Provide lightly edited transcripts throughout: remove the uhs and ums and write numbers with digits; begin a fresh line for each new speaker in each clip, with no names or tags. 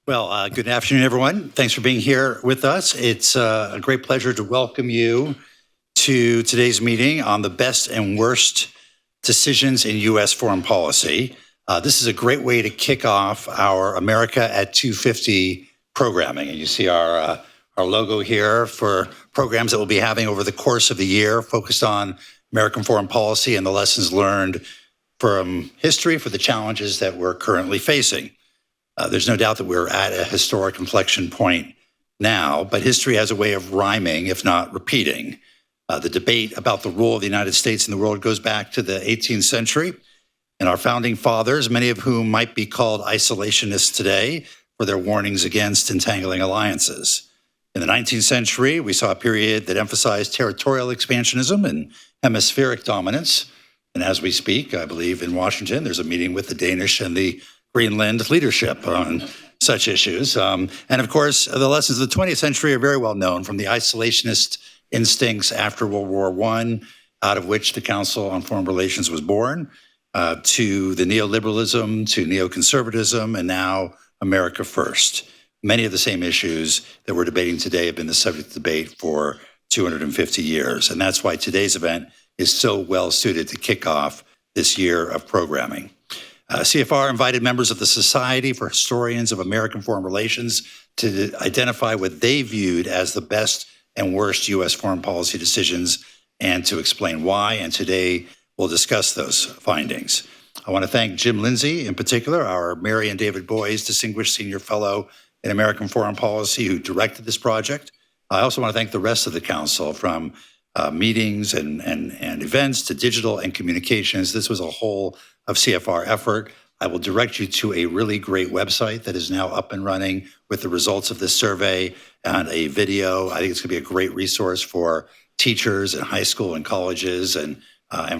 Well, good afternoon, everyone. Thanks for being here with us. It's a great pleasure to welcome you to today's meeting on the best and worst decisions in U.S. foreign policy. This is a great way to kick off our America at 250 programming. And you see our logo here for programs that we'll be having over the course of the year, focused on American foreign policy and the lessons learned from history for the challenges that we're currently facing. There's no doubt that we're at a historic inflection point now, but history has a way of rhyming, if not repeating. The debate about the role of the United States in the world goes back to the 18th century, and our founding fathers, many of whom might be called isolationists today, for their warnings against entangling alliances. In the 19th century, we saw a period that emphasized territorial expansionism and hemispheric dominance. And as we speak, I believe in Washington, there's a meeting with the Danish and the Greenland leadership on such issues. And of course, the lessons of the 20th century are very well known, from the isolationist instincts after World War I, out of which the Council on Foreign Relations was born, to the neoliberalism, to neoconservatism, and now America First. Many of the same issues that we're debating today have been the subject of debate for 250 years. And that's why today's event is so well suited to kick off this year of programming. CFR invited members of the Society for Historians of American Foreign Relations to identify what they viewed as the best and worst U.S. foreign policy decisions and to explain why. And today we'll discuss those findings. I want to thank Jim Lindsay, in particular, our Mary and David Boies Distinguished Senior Fellow in American Foreign Policy, who directed this project. I also want to thank the rest of the Council, from meetings and events to digital and communications. This was a whole of CFR effort. I will direct you to a really great website that is now up and running with the results of this survey and a video. I think it's going to be a great resource for teachers in high school and colleges and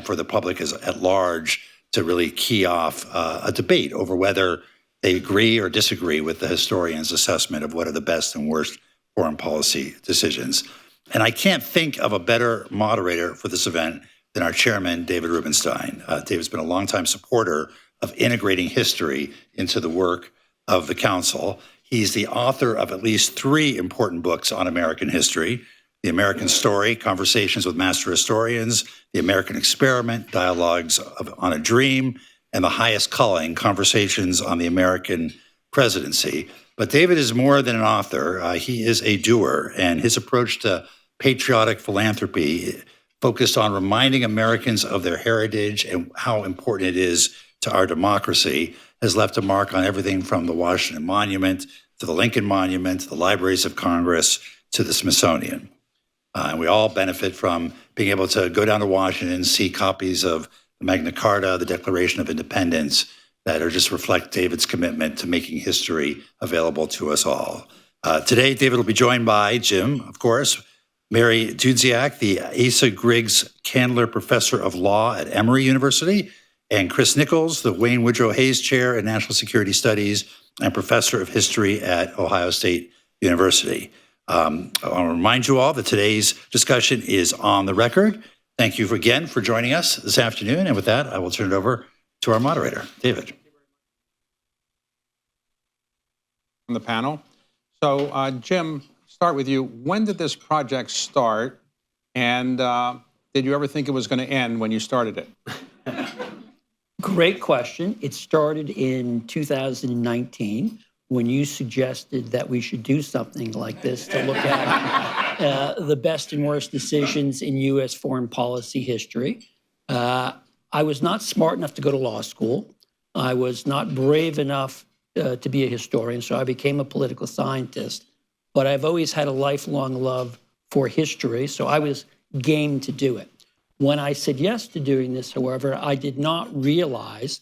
for the public at large to really key off a debate over whether they agree or disagree with the historian's assessment of what are the best and worst foreign policy decisions. And I can't think of a better moderator for this event than our chairman, David Rubenstein. David's been a longtime supporter of integrating history into the work of the Council. He's the author of at least 3 important books on American history: The American Story, Conversations with Master Historians; The American Experiment, Dialogues on a Dream; and The Highest Calling, Conversations on the American Presidency. But David is more than an author. He is a doer, and his approach to patriotic philanthropy focused on reminding Americans of their heritage and how important it is to our democracy has left a mark on everything from the Washington Monument to the Lincoln Monument, the Libraries of Congress, to the Smithsonian. And we all benefit from being able to go down to Washington, see copies of the Magna Carta, the Declaration of Independence, that are just reflect David's commitment to making history available to us all. Today, David will be joined by Jim, of course, Mary Dudziak, the Asa Griggs Candler Professor of Law at Emory University, and Chris Nichols, the Wayne Woodrow Hayes Chair in National Security Studies and Professor of History at Ohio State University. I want to remind you all that today's discussion is on the record. Thank you again for joining us this afternoon. And with that, I will turn it over to our moderator, David.
On the panel. So, Jim, start with you. When did this project start? And did you ever think it was going to end when you started it?
Great question. It started in 2019 when you suggested that we should do something like this to look at the best and worst decisions in U.S. foreign policy history. I was not smart enough to go to law school. I was not brave enough to be a historian, so I became a political scientist. But I've always had a lifelong love for history, so I was game to do it. When I said yes to doing this, however, I did not realize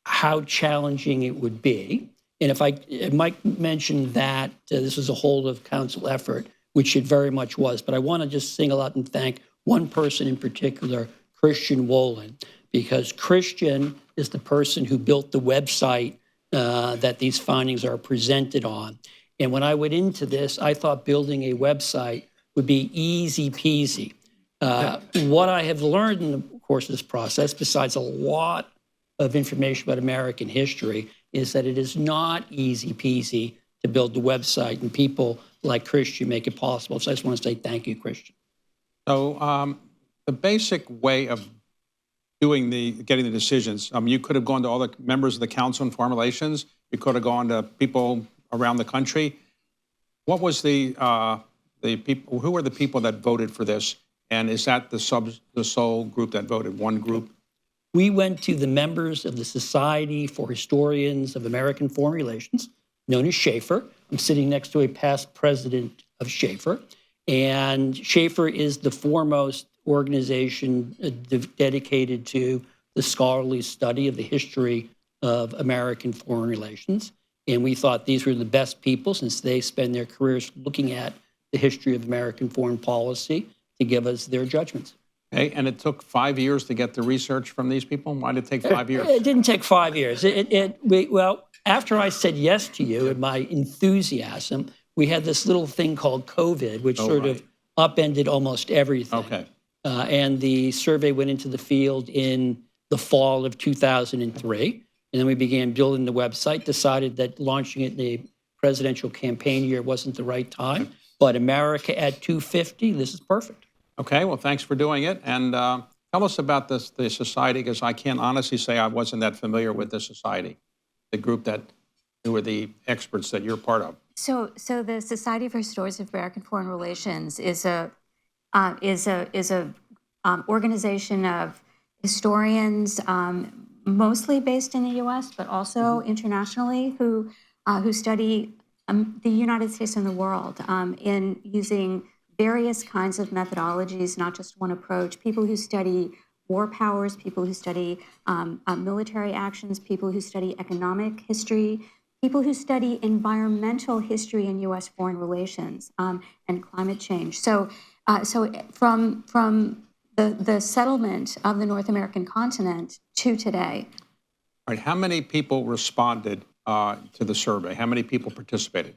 how challenging it would be. And if I might mention that this was a whole of council effort, which it very much was, but I want to just single out and thank one person in particular, Christian Wolin, because Christian is the person who built the website that these findings are presented on. And when I went into this, I thought building a website would be easy peasy. What I have learned in the course of this process, besides a lot of information about American history, is that it is not easy peasy to build the website, and people like Christian make it possible. So I just want to say thank you, Christian.
So the basic way of getting the decisions, you could have gone to all the members of the Council on Foreign Relations. You could have gone to people around the country. What was the people? Who were the people that voted for this? And is that the sole group that voted? One group?
We went to the members of the Society for Historians of American Foreign Relations, known as Schaefer. I'm sitting next to a past president of Schaefer. And Schaefer is the foremost organization dedicated to the scholarly study of the history of American foreign relations. And we thought these were the best people, since they spend their careers looking at the history of American foreign policy, to give us their judgments.
Okay, and it took 5 years to get the research from these people? Why did it take 5 years?
It didn't take 5 years. Well, after I said yes to you and my enthusiasm, we had this little thing called COVID, which of upended almost everything.
Okay.
And the survey went into the field in the fall of 2003. And then we began building the website, decided that launching it in the presidential campaign year wasn't the right time. But America at 250, this is perfect.
Okay, well, thanks for doing it. And tell us about the society, because I can't honestly say I wasn't that familiar with the society, the group who were the experts that you're part of.
So the Society for Historians of American Foreign Relations is a organization of historians, mostly based in the U.S., but also internationally, who study the United States and the world in using various kinds of methodologies, not just one approach. People who study war powers, people who study military actions, people who study economic history, people who study environmental history in U.S. foreign relations and climate change. So from the settlement of the North American continent to today.
All right, how many people responded to the survey? How many people participated?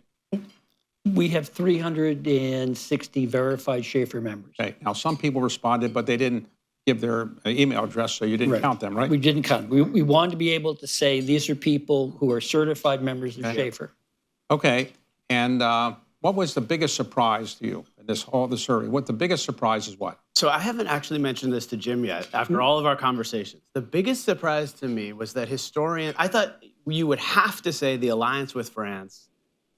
We have 360 verified Schaefer members.
Okay, now some people responded, but they didn't give their email address, so you didn't count them, right?
We didn't count. We wanted to be able to say these are people who are certified members of Schaefer.
Okay, and what was the biggest surprise to you in the survey? What the biggest surprise is what?
So I haven't actually mentioned this to Jim yet after all of our conversations. The biggest surprise to me was that I thought you would have to say the alliance with France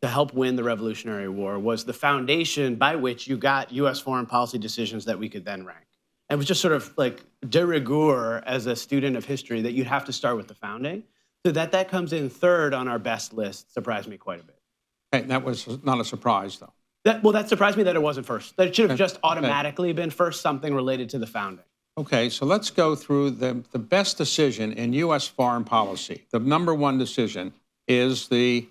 to help win the Revolutionary War was the foundation by which you got U.S. foreign policy decisions that we could then rank. It was just sort of like de rigueur as a student of history that you'd have to start with the founding. So that comes in third on our best list surprised me quite a bit.
Okay, that was not a surprise, though.
That surprised me that it wasn't first. That it should have just automatically been first, something related to the founding.
Okay, so let's go through the best decision in U.S. foreign policy. The number one decision is the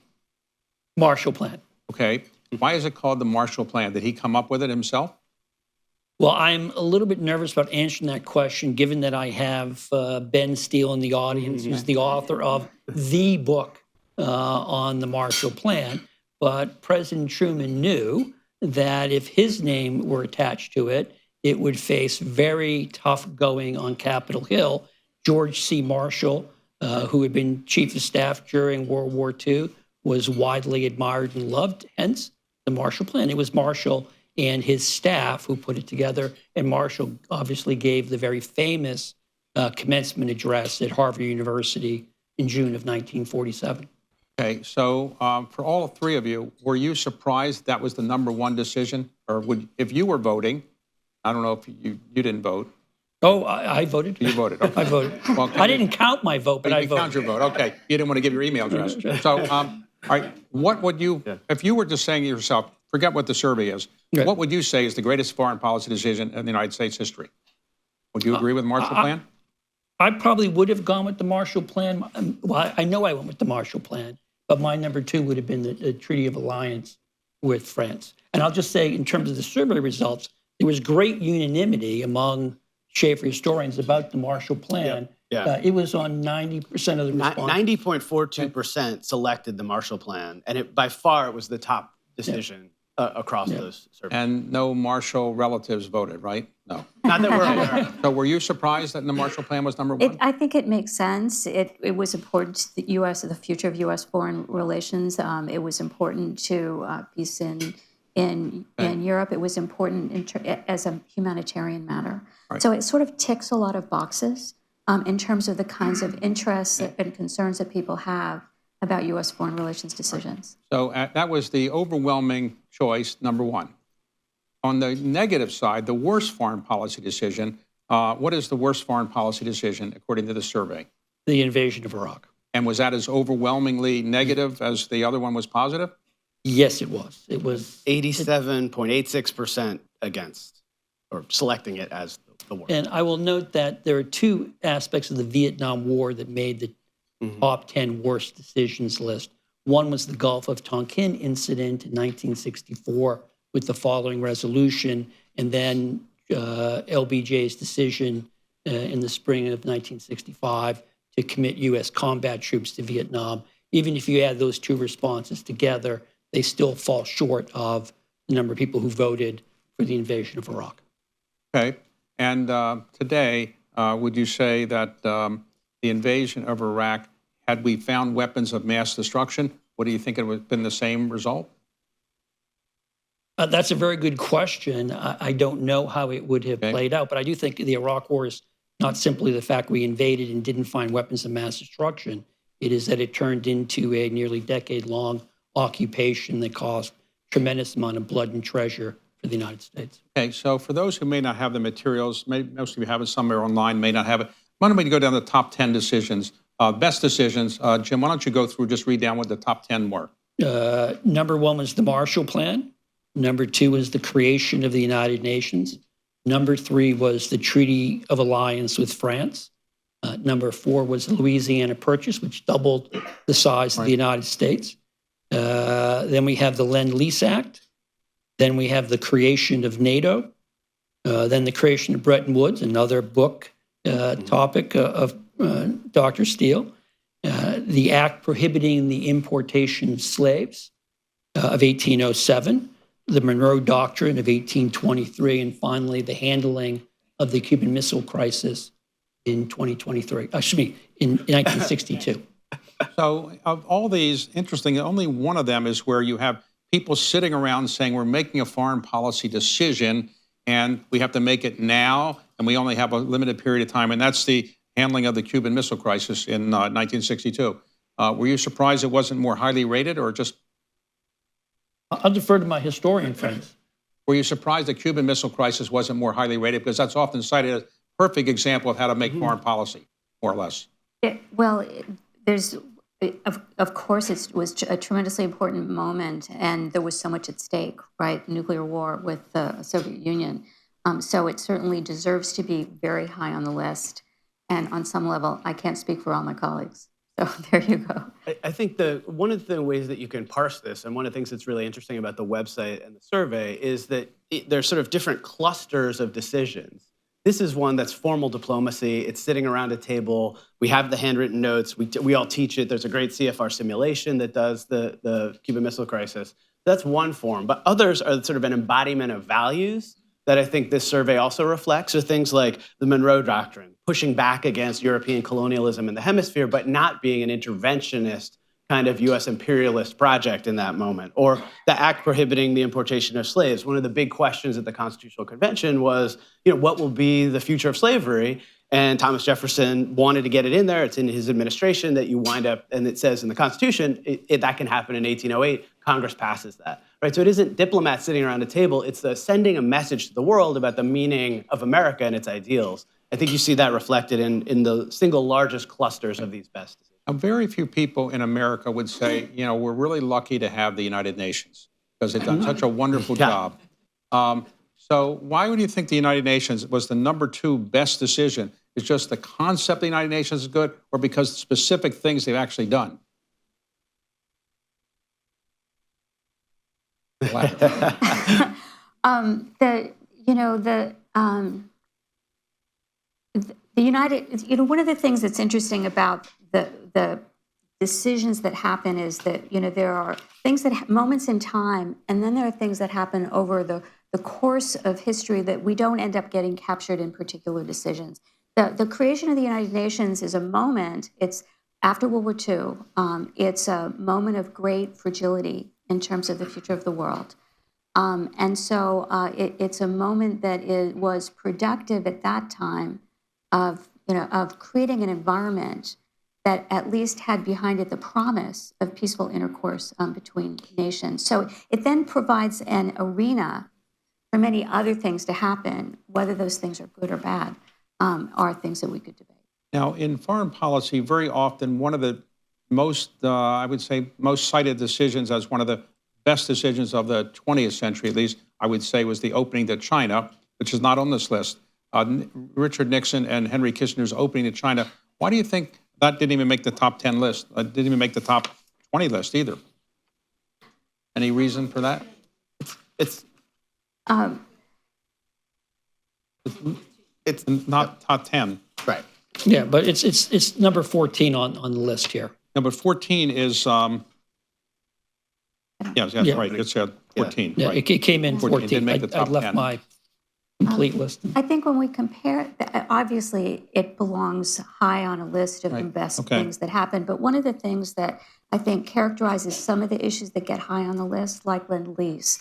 Marshall Plan.
Okay, why is it called the Marshall Plan? Did he come up with it himself?
Well, I'm a little bit nervous about answering that question, given that I have Ben Steele in the audience, who's the author of the book on the Marshall Plan. But President Truman knew that if his name were attached to it, it would face very tough going on Capitol Hill. George C. Marshall, who had been chief of staff during World War II, was widely admired and loved, hence the Marshall Plan. It was Marshall and his staff who put it together, and Marshall obviously gave the very famous commencement address at Harvard University in June of 1947.
Okay, so for all three of you, were you surprised that was the number one decision? Or if you were voting, I don't know if you didn't vote.
Oh, I voted.
You voted, okay.
I voted.
Well,
I didn't count my vote, but I
you
voted.
count your vote, okay. You didn't want to give your email address. So, all right, what would you, if you were just saying to yourself, forget what the survey is, what would you say is the greatest foreign policy decision in the United States history? Would you agree with the Marshall Plan?
I probably would have gone with the Marshall Plan. Well, I know I went with the Marshall Plan, but my number two would have been the Treaty of Alliance with France. And I'll just say, in terms of the survey results, there was great unanimity among Schaefer historians about the Marshall Plan. It was on 90% of the response.
90.42% selected the Marshall Plan, and by far it was the top decision across those surveys.
And no Marshall relatives voted, right? No.
Not that we're aware of.
So were you surprised that the Marshall Plan was number one?
I think it makes sense. It was important to the U.S., the future of U.S. foreign relations. It was important to peace in Europe. It was important as a humanitarian matter.
Right.
So it sort of ticks a lot of boxes in terms of the kinds of interests and concerns that people have about U.S. foreign relations decisions.
So that was the overwhelming choice, number one. On the negative side, the worst foreign policy decision, what is the worst foreign policy decision according to the survey?
The invasion of Iraq.
And was that as overwhelmingly negative as the other one was positive?
Yes, it was. It was
87.86% against, or selecting it as the worst.
And I will note that there are two aspects of the Vietnam War that made the top 10 worst decisions list. One was the Gulf of Tonkin incident in 1964 with the following resolution, and then LBJ's decision in the spring of 1965 to commit U.S. combat troops to Vietnam. Even if you add those two responses together, they still fall short of the number of people who voted for the invasion of Iraq.
Okay. And today, would you say that the invasion of Iraq, had we found weapons of mass destruction, what do you think it would have been the same result?
That's a very good question. I don't know how it would have played out, but I do think the Iraq War is not simply the fact we invaded and didn't find weapons of mass destruction. It is that it turned into a nearly decade-long occupation that caused tremendous amount of blood and treasure for the United States.
Okay, so for those who may not have the materials, most of you have it somewhere online, may not have it. Why don't we go down the top 10 decisions, best decisions? Jim, why don't you go through, just read down what the top 10 were.
Number one was the Marshall Plan. Number two was the creation of the United Nations. Number three was the Treaty of Alliance with France. Number four was the Louisiana Purchase, which doubled the size of the United States. Then we have the Lend-Lease Act. Then we have the creation of NATO. Then the creation of Bretton Woods, another book topic of Dr. Steele. The act prohibiting the importation of slaves of 1807. The Monroe Doctrine of 1823, and finally the handling of the Cuban Missile Crisis in 1962.
So of all these, interesting, only one of them is where you have people sitting around saying we're making a foreign policy decision and we have to make it now and we only have a limited period of time, and that's the handling of the Cuban Missile Crisis in 1962. Were you surprised it wasn't more highly rated, or just...
I'll defer to my historian friends.
Were you surprised the Cuban Missile Crisis wasn't more highly rated? Because that's often cited as a perfect example of how to make foreign policy, more or less.
Of course, it was a tremendously important moment, and there was so much at stake, right? Nuclear war with the Soviet Union. So it certainly deserves to be very high on the list. And on some level, I can't speak for all my colleagues. So there you go.
I think one of the ways that you can parse this, and one of the things that's really interesting about the website and the survey, is that there's sort of different clusters of decisions. This is one that's formal diplomacy. It's sitting around a table. We have the handwritten notes. We all teach it. There's a great CFR simulation that does the Cuban Missile Crisis. That's one form. But others are sort of an embodiment of values that I think this survey also reflects, are things like the Monroe Doctrine, pushing back against European colonialism in the hemisphere, but not being an interventionist kind of U.S. imperialist project in that moment, or the act prohibiting the importation of slaves. One of the big questions at the Constitutional Convention was, what will be the future of slavery? And Thomas Jefferson wanted to get it in there. It's in his administration that you wind up, and it says in the Constitution, that can happen in 1808. Congress passes that. Right, so it isn't diplomats sitting around a table, it's the sending a message to the world about the meaning of America and its ideals. I think you see that reflected in the single largest clusters of these best decisions.
Very few people in America would say, we're really lucky to have the United Nations because they've done such a wonderful job. So why would you think the United Nations was the number 2 best decision? Is just the concept of the United Nations is good, or because specific things they've actually done?
The United, one of the things that's interesting about the decisions that happen is that, there are things that, moments in time, and then there are things that happen over the course of history that we don't end up getting captured in particular decisions. The creation of the United Nations is a moment, it's after World War II, it's a moment of great fragility in terms of the future of the world. And so it's a moment that was productive at that time of creating an environment that at least had behind it the promise of peaceful intercourse between nations. So it then provides an arena for many other things to happen. Whether those things are good or bad are things that we could debate.
Now, in foreign policy, very often one of the most, I would say, most cited decisions as one of the best decisions of the 20th century, at least, I would say, was the opening to China, which is not on this list. Richard Nixon and Henry Kissinger's opening to China. Why do you think that didn't even make the top 10 list? Didn't even make the top 20 list either? Any reason for that?
It's
Not top 10.
right.
Yeah, but it's number 14 on the list here.
No, but 14 is, yeah, that's
Yeah.
right, it's 14,
Yeah,
right.
it came in
14, didn't
14.
make the
I
top
left
10.
my complete list.
I think when we compare, obviously it belongs high on a list of the best
okay.
things that happen. But one of the things that I think characterizes some of the issues that get high on the list, like Lend-Lease,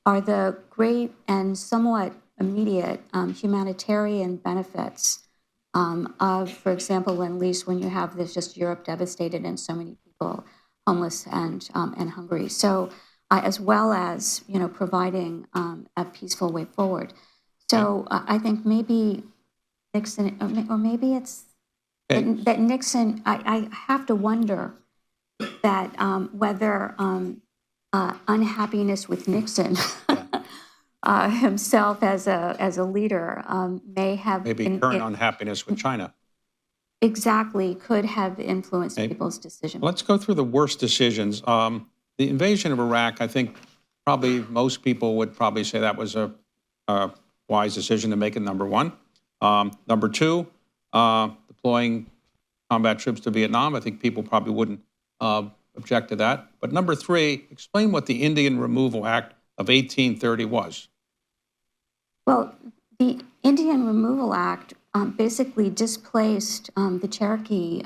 are the great and somewhat immediate humanitarian benefits of, for example, Lend-Lease, when you have this just Europe devastated and so many people homeless and hungry. So, as well as providing a peaceful way forward. So I think maybe Nixon, or maybe it's that Nixon. I have to wonder that whether unhappiness with Nixon himself as a leader may have
Maybe current unhappiness with China.
exactly could have influenced people's decision.
Let's go through the worst decisions. The invasion of Iraq, I think probably most people would probably say that was a wise decision to make it number one. Number two, deploying combat troops to Vietnam. I think people probably wouldn't object to that. But number three, explain what the Indian Removal Act of 1830 was.
Well, the Indian Removal Act basically displaced the Cherokee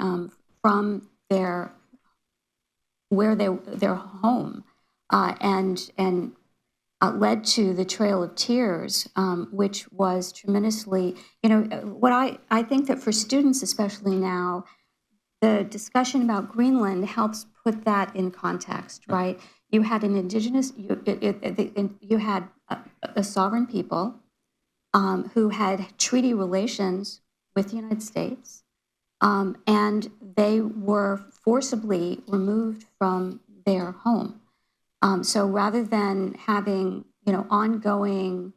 from their home and led to the Trail of Tears, which was tremendously, what I think that for students, especially now, the discussion about Greenland helps put that in context, right? You had an indigenous, you had a sovereign people who had treaty relations with the United States, and they were forcibly removed from their home. So rather than having, ongoing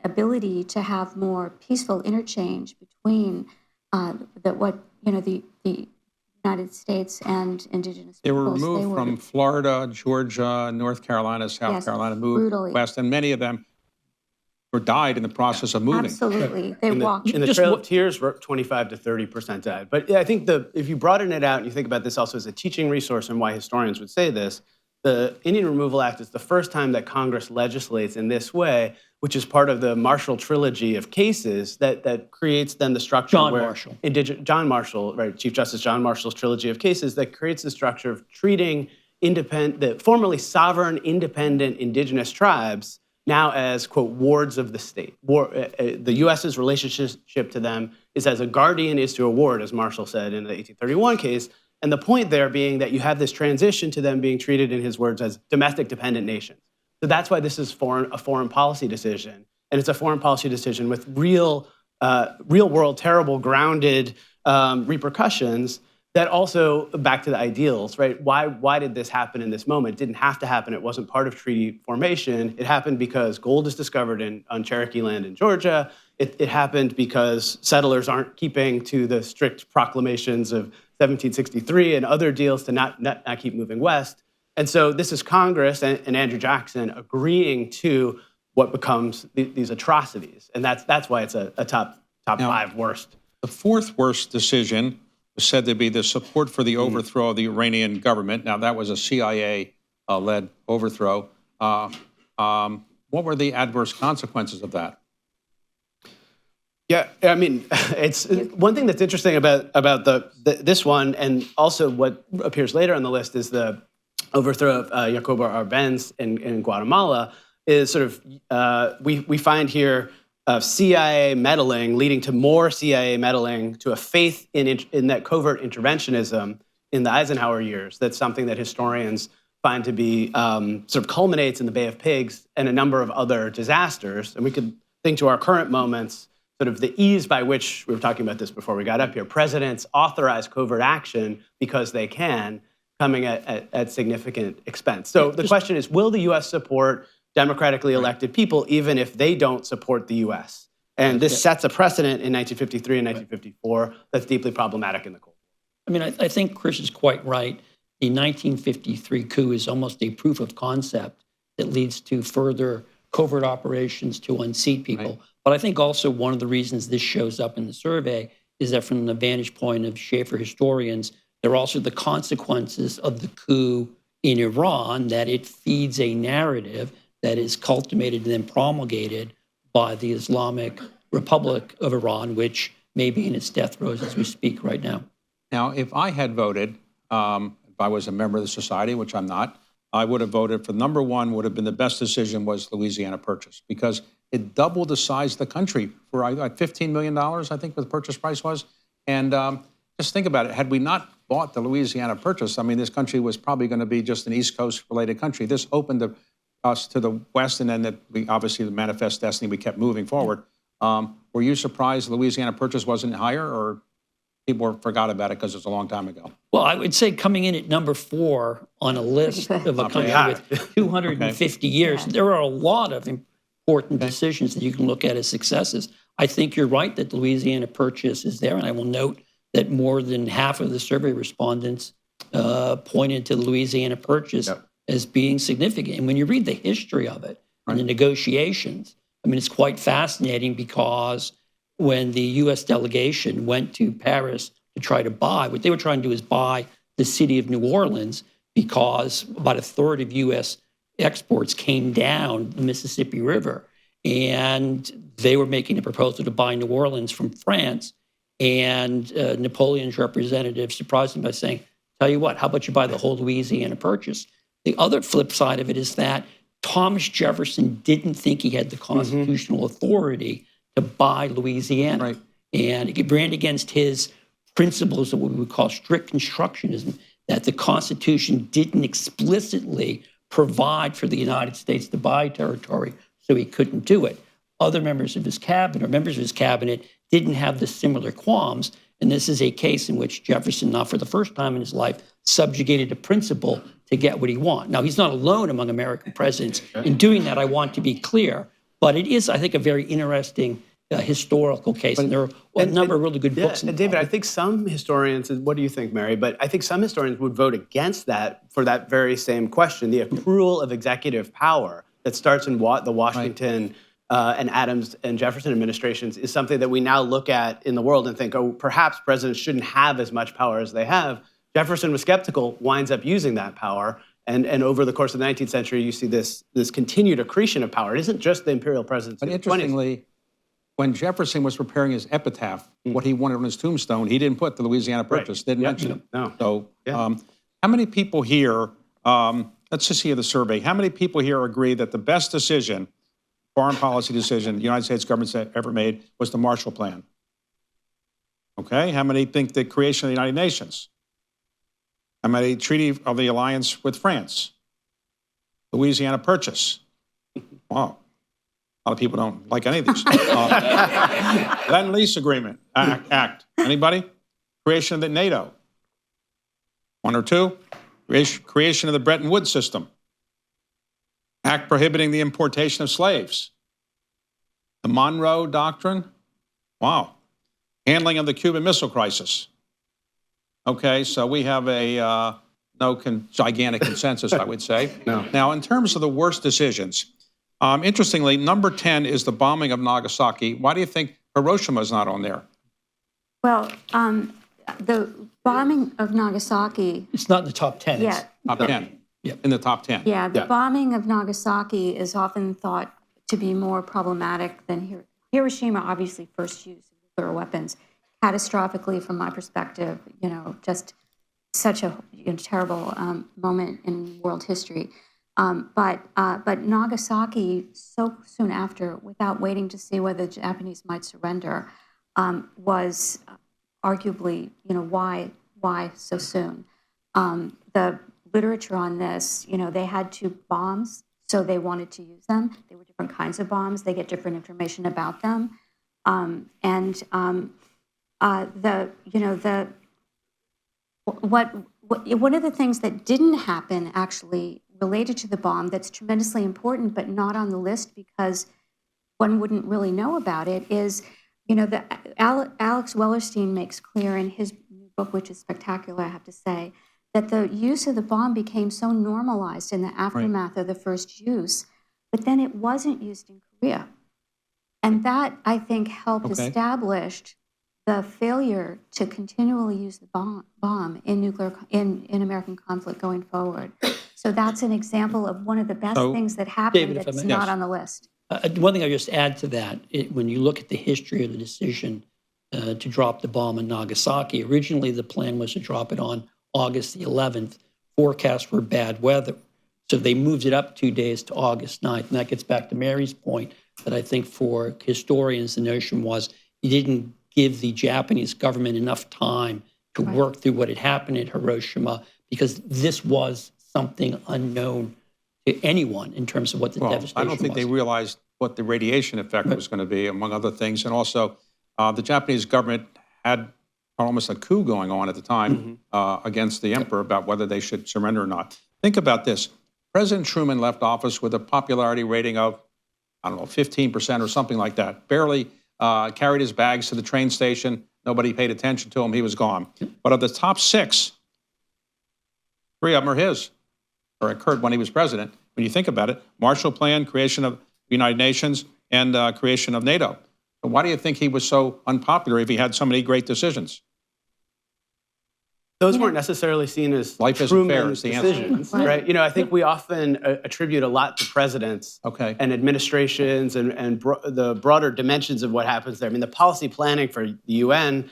ability to have more peaceful interchange between the United States and indigenous
They were
peoples,
removed from Florida, Georgia, North Carolina, South
Yes,
Carolina, moved
brutally.
west, and many of them were died in the process of moving.
Absolutely, they walked.
In the
Just
Trail
what-
of Tears, 25 to 30% died. But yeah, I think if you broaden it out and you think about this also as a teaching resource and why historians would say this, the Indian Removal Act is the first time that Congress legislates in this way, which is part of the Marshall trilogy of cases that creates then the structure
John
where
Marshall.
John Marshall, right, Chief Justice John Marshall's trilogy of cases that creates the structure of treating the formerly sovereign, independent indigenous tribes now as, quote, wards of the state. The U.S.'s relationship to them is as a guardian is to a ward, as Marshall said in the 1831 case. And the point there being that you have this transition to them being treated, in his words, as domestic dependent nations. So that's why this is a foreign policy decision. And it's a foreign policy decision with real world, terrible, grounded repercussions that also, back to the ideals, right? Why did this happen in this moment? It didn't have to happen. It wasn't part of treaty formation. It happened because gold is discovered on Cherokee land in Georgia. It happened because settlers aren't keeping to the strict proclamations of 1763 and other deals to not keep moving west. And so this is Congress and Andrew Jackson agreeing to what becomes these atrocities. And that's why it's a top
Now,
five worst.
The fourth worst decision was was said to be the support for the overthrow of the Iranian government. Now, that was a CIA-led overthrow. What were the adverse consequences of that?
Yeah, I mean, it's one thing that's interesting about this one, and also what appears later on the list is the overthrow of Jacobo Arbenz in Guatemala. Is sort of we find here CIA meddling leading to more CIA meddling, to a faith in that covert interventionism in the Eisenhower years. That's something that historians find to be sort of culminates in the Bay of Pigs and a number of other disasters. And we could think to our current moments, sort of the ease by which, we were talking about this before we got up here, presidents authorize covert action because they can, coming at significant expense. So the question is, will the U.S. support democratically elected people even if they don't support the U.S.? And this sets a precedent in 1953 and 1954 that's deeply problematic in the Cold War.
I mean, I think Chris is quite right. The 1953 coup is almost a proof of concept that leads to further covert operations to unseat people. Right. But I think also one of the reasons this shows up in the survey is that from the vantage point of Schaeffer historians, there are also the consequences of the coup in Iran, that it feeds a narrative that is cultivated and then promulgated by the Islamic Republic of Iran, which may be in its death throes as we speak right now.
Now, if I had voted, if I was a member of the society, which I'm not, I would have voted for number one, would have been the best decision was Louisiana Purchase, because it doubled the size of the country for $15 million, I think the purchase price was. And just think about it. Had we not bought the Louisiana Purchase, I mean, this country was probably going to be just an East Coast related country. This opened us to the West, and then we obviously the manifest destiny, we kept moving forward. Were you surprised Louisiana Purchase wasn't higher, or people forgot about it because it's a long time ago?
Well, I would say coming in at number 4 on a list of a country with 250 years, there are a lot of important decisions that you can look at as successes. I think you're right that the Louisiana Purchase is there, and I will note that more than half of the survey respondents pointed to the Louisiana Purchase as being significant. And when you read the history of it and the negotiations, I mean, it's quite fascinating, because when the U.S. delegation went to Paris to try to buy, what they were trying to do is buy the city of New Orleans, because about a third of U.S. exports came down the Mississippi River. And they were making a proposal to buy New Orleans from France. And Napoleon's representative surprised him by saying, tell you what, how about you buy the whole Louisiana Purchase? The other flip side of it is that Thomas Jefferson didn't think he had the constitutional authority to buy Louisiana.
Right.
And it ran against his principles of what we would call strict constructionism, that the Constitution didn't explicitly provide for the United States to buy territory, so he couldn't do it. Other members of his cabinet, or members of his cabinet, didn't have the similar qualms. And this is a case in which Jefferson, not for the first time in his life, subjugated a principle to get what he wanted. Now, he's not alone among American presidents in doing that, I want to be clear. But it is, I think, a very interesting historical case. And there are a number of really good books.
And David, I think some historians, and what do you think, Mary? But I think some historians would vote against that for that very same question, the accrual of executive power that starts in the Washington and Adams and Jefferson administrations is something that we now look at in the world and think, oh, perhaps presidents shouldn't have as much power as they have. Jefferson was skeptical, winds up using that power. And over the course of the 19th century, you see this continued accretion of power. It isn't just the imperial presidency.
But interestingly, when Jefferson was preparing his epitaph, what he wanted on his tombstone, he didn't put the Louisiana Purchase, didn't mention it.
No.
So how many people here, let's just hear the survey, how many people here agree that the best decision, foreign policy decision the United States government ever made was the Marshall Plan? Okay, how many think the creation of the United Nations? How many Treaty of the Alliance with France? Louisiana Purchase. Wow. A lot of people don't like any of these. Lend-Lease Agreement Act. Anybody? Creation of the NATO. 1 or 2. Creation of the Bretton Woods system. Act prohibiting the importation of slaves. The Monroe Doctrine. Wow. Handling of the Cuban Missile Crisis. Okay, so we have a gigantic consensus, I would say.
No.
Now, in terms of the worst decisions, interestingly, number 10 is the bombing of Nagasaki. Why do you think Hiroshima is not on there?
Well, the bombing of Nagasaki,
It's not in the top 10.
yeah,
Top 10.
Yep.
In the top 10.
yeah, the
Yeah.
bombing of Nagasaki is often thought to be more problematic than Hiroshima. Obviously, first use of nuclear weapons, catastrophically from my perspective. Just such a terrible moment in world history. But Nagasaki, so soon after, without waiting to see whether the Japanese might surrender, was arguably, why so soon? The literature on this, they had 2 bombs, so they wanted to use them. They were different kinds of bombs. They get different information about them, one of the things that didn't happen actually related to the bomb that's tremendously important but not on the list because one wouldn't really know about it is, Alex Wellerstein makes clear in his new book, which is spectacular, I have to say, that the use of the bomb became so normalized in the aftermath of the first use, but then it wasn't used in Korea. And that, I think, helped establish the failure to continually use the bomb in American conflict going forward. So that's an example of one of the best things that happened
David, if I
that's
may.
not
Yes.
on the list.
One thing I'll just add to that, when you look at the history of the decision to drop the bomb in Nagasaki, originally the plan was to drop it on August the 11th. Forecasts were bad weather. So they moved it up 2 days to August 9th. And that gets back to Mary's point that I think for historians, the notion was you didn't give the Japanese government enough time to work through what had happened at Hiroshima because this was something unknown to anyone in terms of what the devastation
I don't think
was.
they realized what the radiation effect was going to be, among other things. And also, the Japanese government had almost a coup going on at the time against the emperor about whether they should surrender or not. Think about this. President Truman left office with a popularity rating of, 15% or something like that. Barely carried his bags to the train station. Nobody paid attention to him. He was gone. But of the top 6, 3 of them are his, or occurred when he was president. When you think about it, Marshall Plan, creation of the United Nations, and creation of NATO. So why do you think he was so unpopular if he had so many great decisions?
Those weren't necessarily seen as
Life isn't fair
Truman's
is the answer.
decisions, right? I think we often attribute a lot to presidents and administrations and the broader dimensions of what happens there. I mean, the policy planning for the UN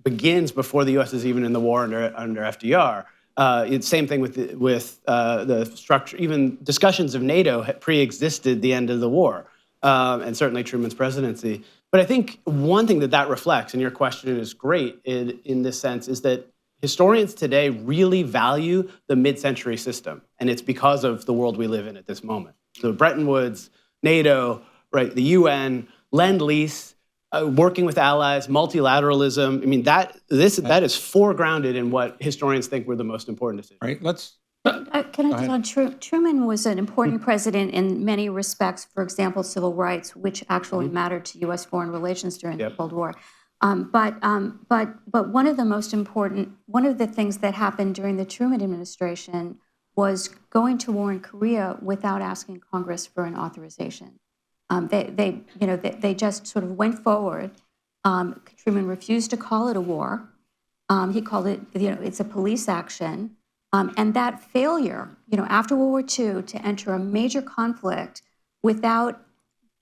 begins before the U.S. is even in the war under FDR. It's same thing with the structure. Even discussions of NATO had pre-existed the end of the war, and certainly Truman's presidency. But I think one thing that reflects, and your question is great in this sense, is that historians today really value the mid-century system, and it's because of the world we live in at this moment. So Bretton Woods, NATO, right, the UN, Lend-Lease, working with allies, multilateralism. I mean, that is foregrounded in what historians think were the most important decisions.
Right.
Can I just on Truman was an important president in many respects. For example, civil rights, which actually mattered to U.S. foreign relations during the Cold War. But one of the things that happened during the Truman administration was going to war in Korea without asking Congress for an authorization. They just sort of went forward. Truman refused to call it a war. He called it, it's a police action. And that failure, after World War II, to enter a major conflict without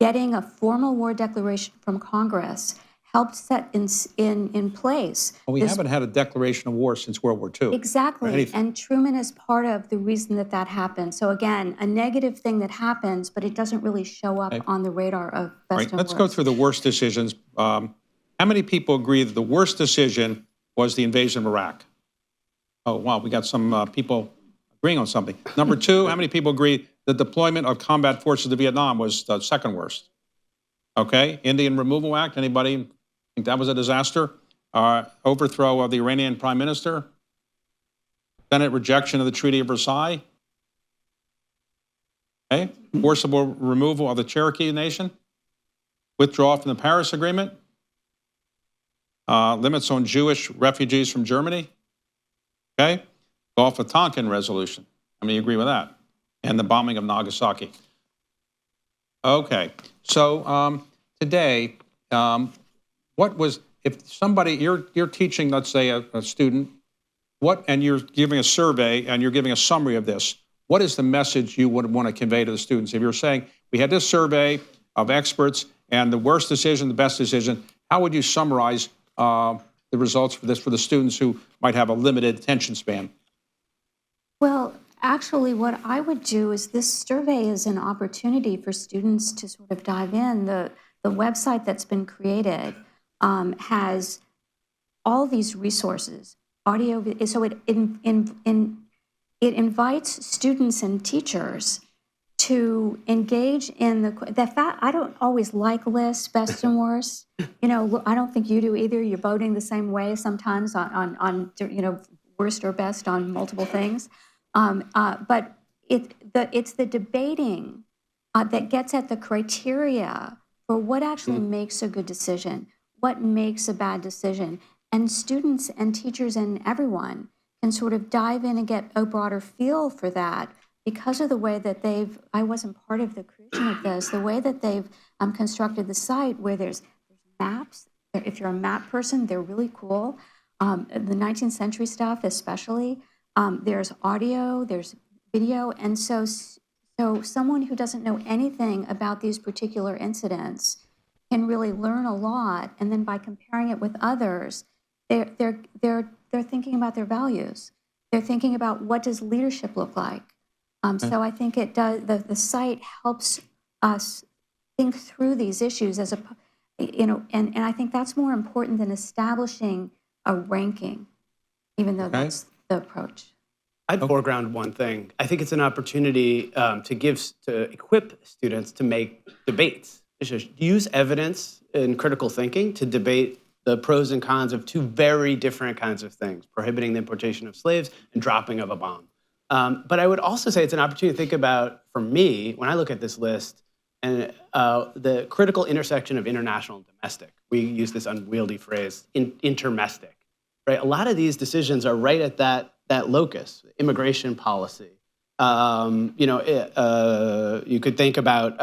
getting a formal war declaration from Congress helped set in place.
Well, we haven't had a declaration of war since World War II.
Exactly. And Truman is part of the reason that happened. So again, a negative thing that happens, but it doesn't really show up on the radar of best and
Let's
worst.
go through the worst decisions. How many people agree that the worst decision was the invasion of Iraq? Oh, wow, we got some people agreeing on something. Number 2, how many people agree the deployment of combat forces to Vietnam was the second worst? Okay, Indian Removal Act, anybody think that was a disaster? Overthrow of the Iranian prime minister? Senate rejection of the Treaty of Versailles? Okay, forcible removal of the Cherokee Nation? Withdrawal from the Paris Agreement? Limits on Jewish refugees from Germany? Okay, Gulf of Tonkin resolution. How many agree with that? And the bombing of Nagasaki. Okay, so today, what was, if somebody, you're teaching, let's say, a student, and you're giving a survey and you're giving a summary of this, what is the message you would want to convey to the students? If you're saying, we had this survey of experts and the worst decision, the best decision, how would you summarize the results for this for the students who might have a limited attention span?
Well, actually, what I would do is this survey is an opportunity for students to sort of dive in. The website that's been created has all these resources, audio, so it invites students and teachers to engage in the fact. I don't always like lists, best and worst. You know, I don't think you do either. You're voting the same way sometimes on you know, worst or best on multiple things. But it's the debating that gets at the criteria for what actually makes a good decision, what makes a bad decision. And students and teachers and everyone can sort of dive in and get a broader feel for that because of the way that I wasn't part of the creation of this, the way that they've constructed the site where there's maps. If you're a map person, they're really cool. The 19th century stuff especially. There's audio, there's video. And so someone who doesn't know anything about these particular incidents can really learn a lot. And then by comparing it with others, they're thinking about their values. They're thinking about what does leadership look like. So I think it does. The site helps us think through these issues as and I think that's more important than establishing a ranking, even though that's the approach.
I'd foreground one thing. I think it's an opportunity to equip students to make debates. Use evidence and critical thinking to debate the pros and cons of two very different kinds of things, prohibiting the importation of slaves and dropping of a bomb. But I would also say it's an opportunity to think about, for me, when I look at this list, and the critical intersection of international and domestic. We use this unwieldy phrase, intermestic. Right? A lot of these decisions are right at that locus, immigration policy. You could think about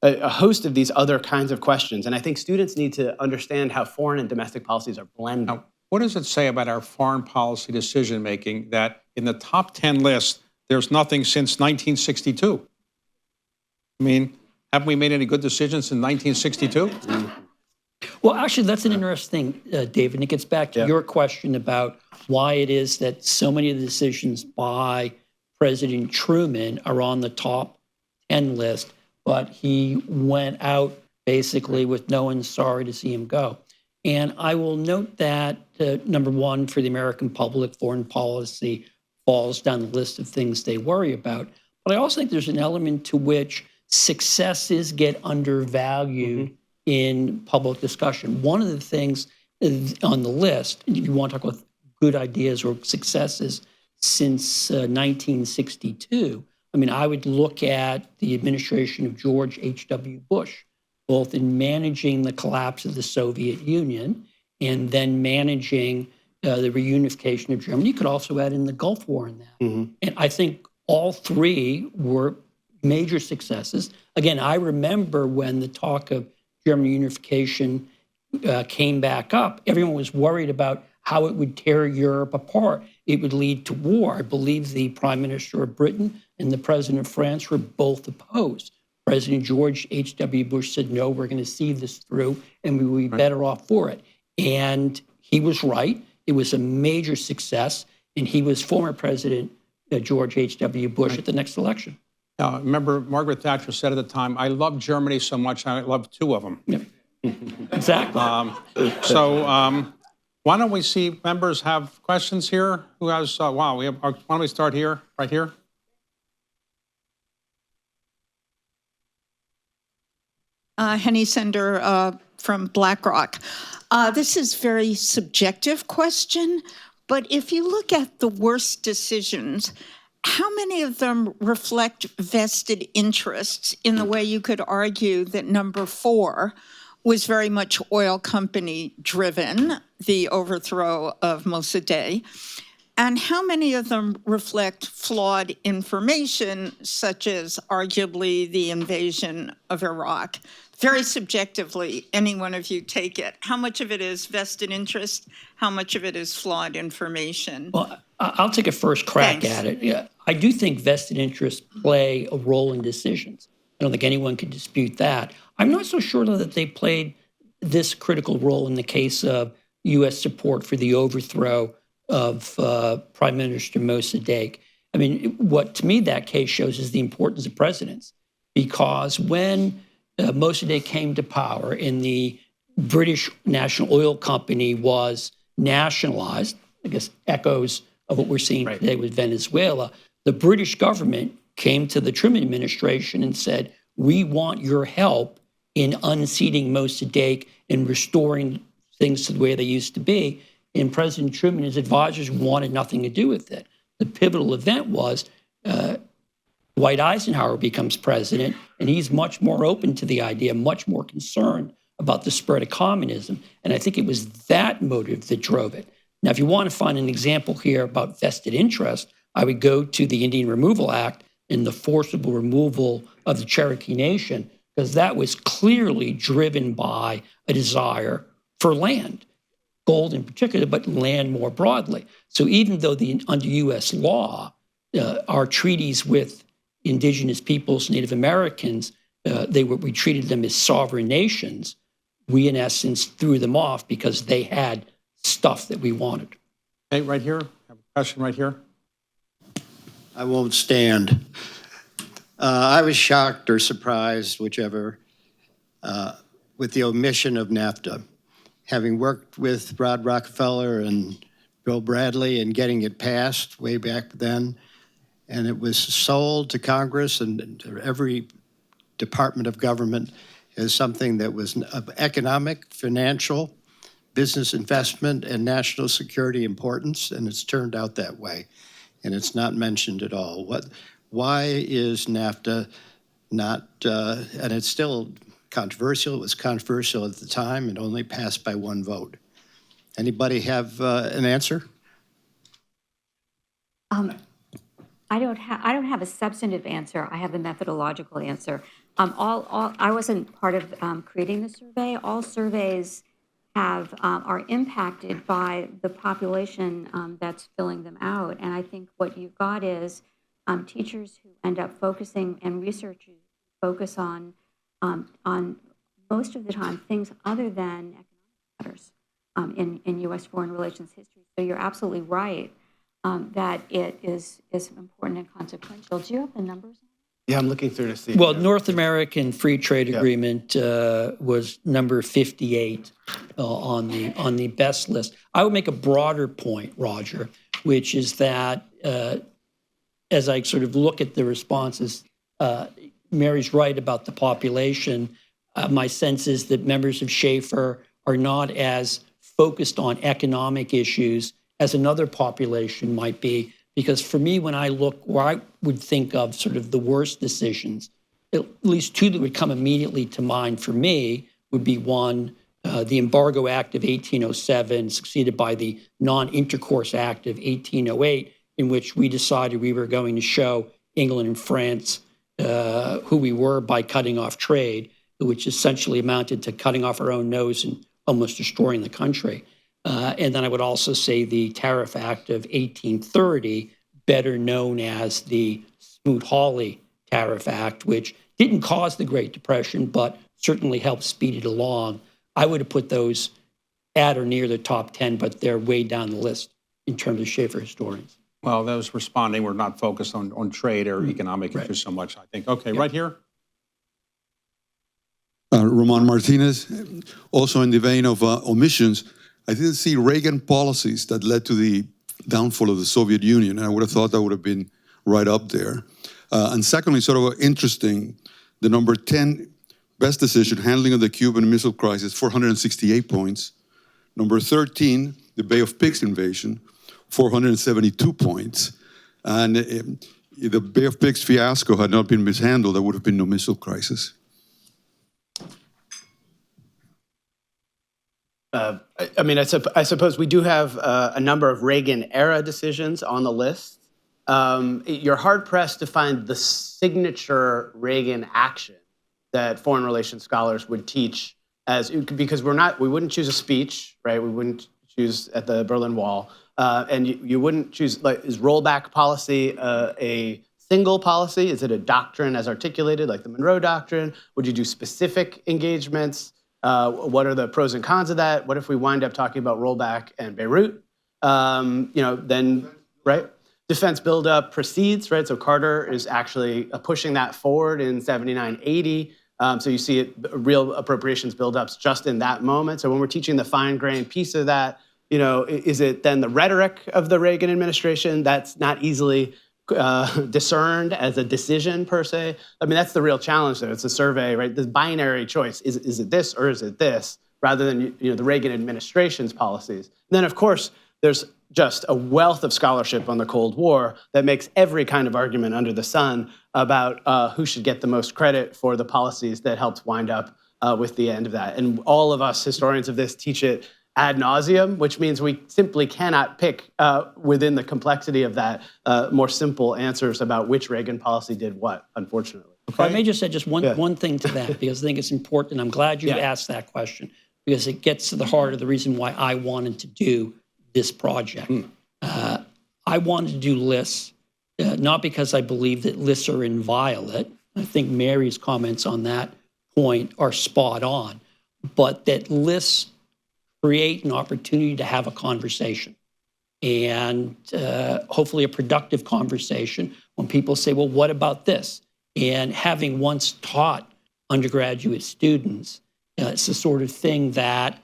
a host of these other kinds of questions. And I think students need to understand how foreign and domestic policies are blended.
Now, what does it say about our foreign policy decision-making that in the top 10 list, there's nothing since 1962? I mean, haven't we made any good decisions in 1962?
Well, actually, that's an interesting, David, and it gets back to your question about why it is that so many of the decisions by President Truman are on the top 10 list, but he went out basically with no one sorry to see him go. And I will note that, number one, for the American public, foreign policy falls down the list of things they worry about. But I also think there's an element to which successes get undervalued in public discussion. One of the things on the list, if you want to talk about good ideas or successes since 1962, I mean, I would look at the administration of George H.W. Bush, both in managing the collapse of the Soviet Union and then managing the reunification of Germany. You could also add in the Gulf War in that. And I think all three were major successes. Again, I remember when the talk of German unification came back up, everyone was worried about how it would tear Europe apart. It would lead to war. I believe the Prime Minister of Britain and the President of France were both opposed. President George H.W. Bush said, no, we're going to see this through and we will be better off for it. And he was right. It was a major success. And he was former President George H.W. Bush at the next election.
Remember, Margaret Thatcher said at the time, I love Germany so much, I love two of them.
Yeah. Exactly.
Why don't we see members have questions here? Who has, why don't we start here, right here?
Henny Sender from BlackRock. This is a very subjective question, but if you look at the worst decisions, how many of them reflect vested interests in the way you could argue that number 4 was very much oil company driven, the overthrow of Mossadegh? And how many of them reflect flawed information, such as arguably the invasion of Iraq? Very subjectively, any one of you take it. How much of it is vested interest? How much of it is flawed information?
Well, I'll take a first crack
Thanks.
at it. Yeah, I do think vested interests play a role in decisions. I don't think anyone could dispute that. I'm not so sure, though, that they played this critical role in the case of U.S. support for the overthrow of Prime Minister Mossadegh. I mean, what to me that case shows is the importance of presidents, because when Mossadegh came to power and the British National Oil Company was nationalized, I guess echoes of what we're seeing today with Venezuela, the British government came to the Truman administration and said, we want your help in unseating Mossadegh and restoring things to the way they used to be. And President Truman and his advisors wanted nothing to do with it. The pivotal event was Dwight Eisenhower becomes president, and he's much more open to the idea, much more concerned about the spread of communism. And I think it was that motive that drove it. Now, if you want to find an example here about vested interest, I would go to the Indian Removal Act and the forcible removal of the Cherokee Nation, because that was clearly driven by a desire for land, gold in particular, but land more broadly. So even though under U.S. law, our treaties with indigenous peoples, Native Americans, we treated them as sovereign nations. We, in essence, threw them off because they had stuff that we wanted.
Hey, right here. I have a question right here.
I won't stand. I was shocked or surprised, whichever, with the omission of NAFTA. Having worked with Rod Rockefeller and Bill Bradley and getting it passed way back then, and it was sold to Congress and to every department of government as something that was of economic, financial, business investment, and national security importance, and it's turned out that way. And it's not mentioned at all. Why is NAFTA not, and it's still controversial, it was controversial at the time, and only passed by one vote. Anybody have an answer?
I don't have a substantive answer. I have a methodological answer. I wasn't part of creating the survey. All surveys are impacted by the population that's filling them out. And I think what you've got is teachers who end up focusing and researchers who focus on most of the time things other than economic matters in U.S. foreign relations history. So you're absolutely right that it is important and consequential. Do you have the numbers?
Yeah, I'm looking through to see.
Well, North American Free Trade Agreement was number 58 on the best list. I would make a broader point, Roger, which is that as I sort of look at the responses, Mary's right about the population. My sense is that members of Schaefer are not as focused on economic issues as another population might be. Because for me, when I look where I would think of sort of the worst decisions, at least two that would come immediately to mind for me would be one, the Embargo Act of 1807, succeeded by the Non-Intercourse Act of 1808, in which we decided we were going to show England and France who we were by cutting off trade, which essentially amounted to cutting off our own nose and almost destroying the country. And then I would also say the Tariff Act of 1830, better known as the Smoot-Hawley Tariff Act, which didn't cause the Great Depression, but certainly helped speed it along. I would have put those at or near the top 10, but they're way down the list in terms of Schaefer historians.
Well, those responding were not focused on trade or economic issues so much, I think. Okay, right here.
Roman Martinez, also in the vein of omissions, I didn't see Reagan policies that led to the downfall of the Soviet Union, and I would have thought that would have been right up there. And secondly, sort of interesting, the number 10 best decision, handling of the Cuban Missile Crisis, 468 points. Number 13, the Bay of Pigs invasion, 472 points. And if the Bay of Pigs fiasco had not been mishandled, there would have been no missile crisis.
I mean, I suppose we do have a number of Reagan-era decisions on the list. You're hard-pressed to find the signature Reagan action that foreign relations scholars would teach because we wouldn't choose a speech, right? We wouldn't choose at the Berlin Wall. And you wouldn't choose, like, is rollback policy a single policy? Is it a doctrine as articulated, like the Monroe Doctrine? Would you do specific engagements? What are the pros and cons of that? What if we wind up talking about rollback and Beirut? Then, right? Defense buildup proceeds, right? So Carter is actually pushing that forward in 79, 80. So you see real appropriations buildups just in that moment. So when we're teaching the fine-grained piece of that, is it then the rhetoric of the Reagan administration that's not easily discerned as a decision per se? I mean, that's the real challenge there. It's a survey, right? The binary choice, is it this or is it this, rather than the Reagan administration's policies. And then, of course, there's just a wealth of scholarship on the Cold War that makes every kind of argument under the sun about who should get the most credit for the policies that helped wind up with the end of that. And all of us historians of this teach it ad nauseum, which means we simply cannot pick within the complexity of that more simple answers about which Reagan policy did what, unfortunately.
If I may just say just one thing to that, because I think it's important. I'm glad you asked that question, because it gets to the heart of the reason why I wanted to do this project. I wanted to do lists, not because I believe that lists are inviolate. I think Mary's comments on that point are spot on, but that lists create an opportunity to have a conversation, and hopefully a productive conversation when people say, well, what about this? And having once taught undergraduate students, it's the sort of thing that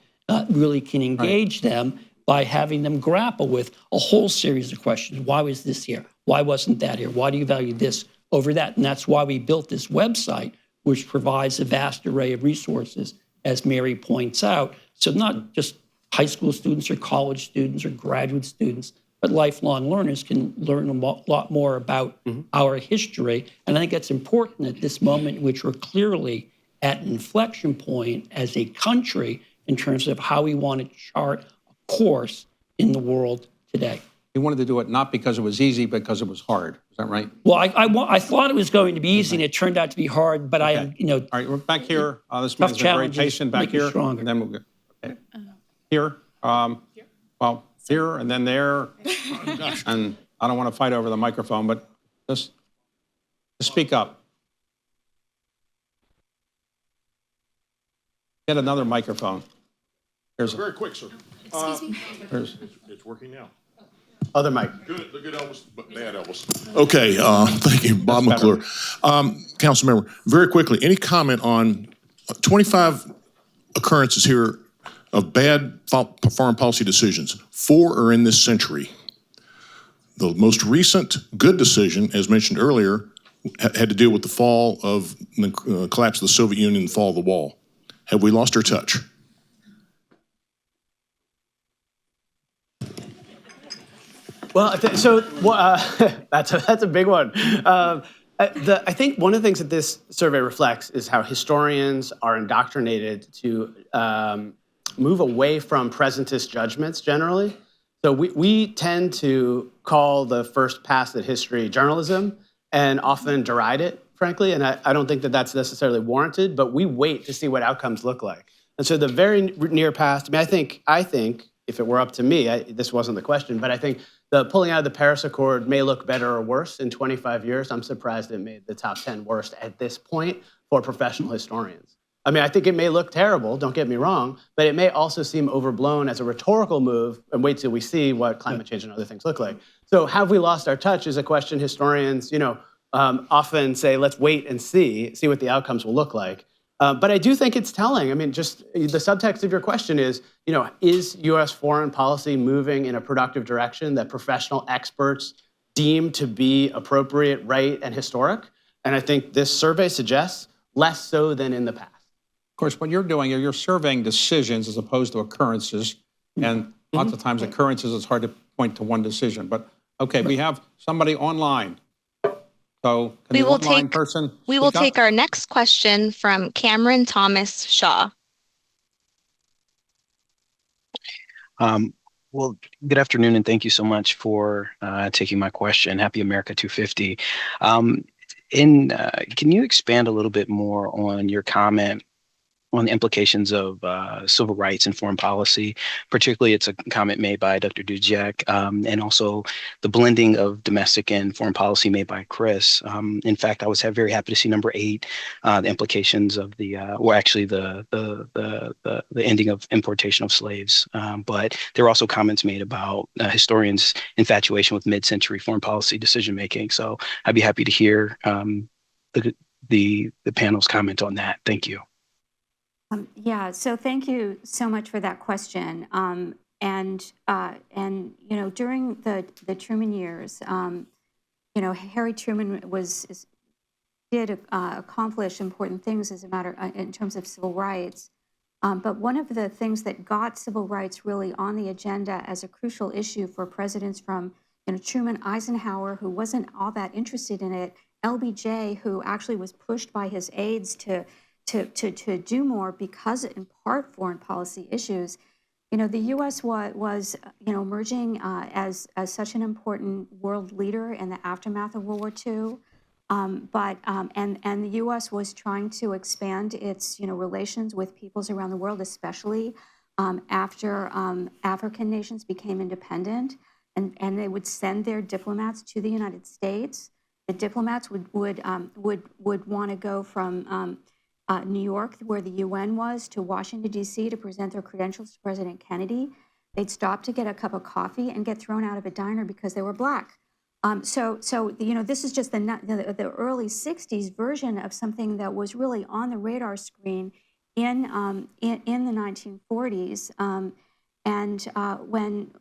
really can engage them by having them grapple with a whole series of questions. Why was this here? Why wasn't that here? Why do you value this over that? And that's why we built this website, which provides a vast array of resources, as Mary points out. So not just high school students or college students or graduate students, but lifelong learners can learn a lot more about our history. And I think that's important at this moment, in which we're clearly at an inflection point as a country in terms of how we want to chart a course in the world today.
You wanted to do it not because it was easy, but because it was hard. Is that right?
Well, I thought it was going to be easy, and it turned out to be hard. But
All right, we're back here. This man's been very
challenges
patient back
make you
here.
stronger.
And then we'll go here. Well, here and then there. And I don't want to fight over the microphone, but just speak up. Get another microphone. Here's
Very quick, sir.
Excuse me?
It's working now.
Other mic.
Good, the good Elvis, but bad Elvis. Okay, thank you, Bob
That's better.
McClure. Council member, very quickly, any comment on 25 occurrences here of bad foreign policy decisions? 4 are in this century. The most recent good decision, as mentioned earlier, had to deal with the fall of the collapse of the Soviet Union and the fall of the wall. Have we lost our touch?
Well, that's a big one. I think one of the things that this survey reflects is how historians are indoctrinated to move away from presentist judgments generally. So we tend to call the first pass at history journalism and often deride it, frankly. And I don't think that that's necessarily warranted, but we wait to see what outcomes look like. And so the very near past, I think if it were up to me, this wasn't the question, but I think the pulling out of the Paris Accord may look better or worse in 25 years. I'm surprised it made the top 10 worst at this point for professional historians. I mean, I think it may look terrible, don't get me wrong, but it may also seem overblown as a rhetorical move, and wait till we see what climate change and other things look like. So have we lost our touch is a question historians, often say, let's wait and see what the outcomes will look like. But I do think it's telling. I mean, just the subtext of your question is U.S. foreign policy moving in a productive direction that professional experts deem to be appropriate, right, and historic? And I think this survey suggests less so than in the past.
Of course, what you're doing, you're surveying decisions as opposed to occurrences. And lots of times occurrences, it's hard to point to one decision. But okay, we have somebody online. So can the online person
We will
speak up?
take our next question from Cameron Thomas Shaw. Well, good afternoon, and thank you so much for taking my question. Happy America 250. Can you expand a little bit more on your comment on the implications of civil rights and foreign policy? Particularly, it's a comment made by Dr. Dudziak, and also the blending of domestic and foreign policy made by Chris. In fact, I was very happy to see number 8, the implications of the, or actually the ending of importation of slaves. But there were also comments made about historians' infatuation with mid-century foreign policy decision making. So I'd be happy to hear the panel's comment on that. Thank you.
Yeah, so thank you so much for that question. And you know, during the Truman years, you know, Harry Truman did accomplish important things as a matter in terms of civil rights. But one of the things that got civil rights really on the agenda as a crucial issue for presidents from, you know, Truman, Eisenhower, who wasn't all that interested in it, LBJ, who actually was pushed by his aides to do more because, in part, foreign policy issues. You know, the U.S. was you know, emerging as such an important world leader in the aftermath of World War II. And the U.S. was trying to expand its, you know, relations with peoples around the world, especially after African nations became independent, and they would send their diplomats to the United States. The diplomats would want to go from New York, where the UN was, to Washington, D.C. to present their credentials to President Kennedy. They'd stop to get a cup of coffee and get thrown out of a diner because they were Black. So you know, this is just the early 60s version of something that was really on the radar screen in the 1940s.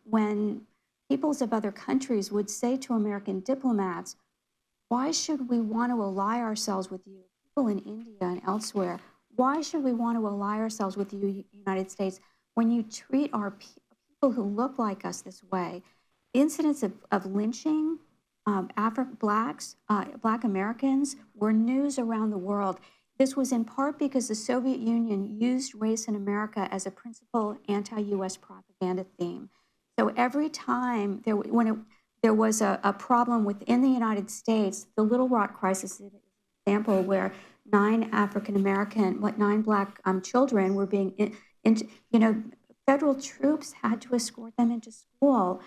When peoples of other countries would say to American diplomats, why should we want to ally ourselves with you? People in India and elsewhere, why should we want to ally ourselves with the United States when you treat our people who look like us this way? Incidents of lynching, Black Americans were news around the world. This was in part because the Soviet Union used race in America as a principal anti-US propaganda theme. So every time there was a problem within the United States, the Little Rock crisis is an example where 9 Black children were being, you know, federal troops had to escort them into school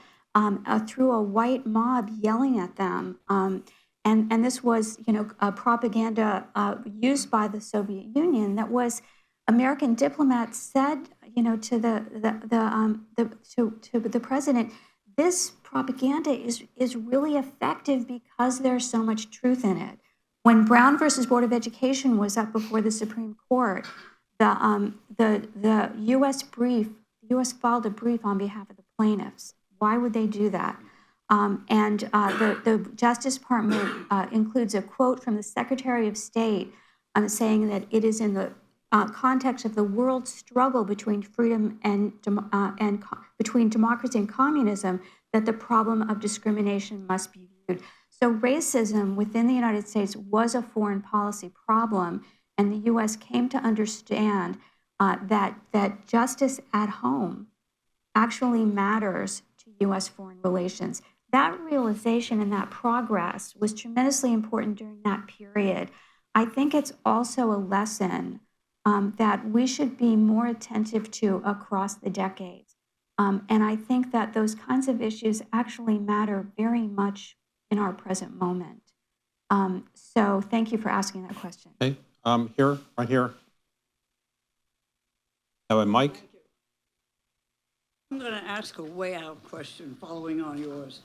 through a white mob yelling at them. And this was, you know, a propaganda used by the Soviet Union that was, American diplomats said, you know, to the president, this propaganda is really effective because there's so much truth in it. When Brown versus Board of Education was up before the Supreme Court, the U.S. filed a brief on behalf of the plaintiffs. Why would they do that? The Justice Department includes a quote from the Secretary of State saying that it is in the context of the world struggle between freedom and between democracy and communism that the problem of discrimination must be viewed. So racism within the United States was a foreign policy problem, and the U.S. came to understand that justice at home actually matters to U.S. foreign relations. That realization and that progress was tremendously important during that period. I think it's also a lesson that we should be more attentive to across the decades. And I think that those kinds of issues actually matter very much in our present moment. So thank you for asking that question.
Okay, here, right here. Have a mic?
I'm going to ask a way out question following on yours.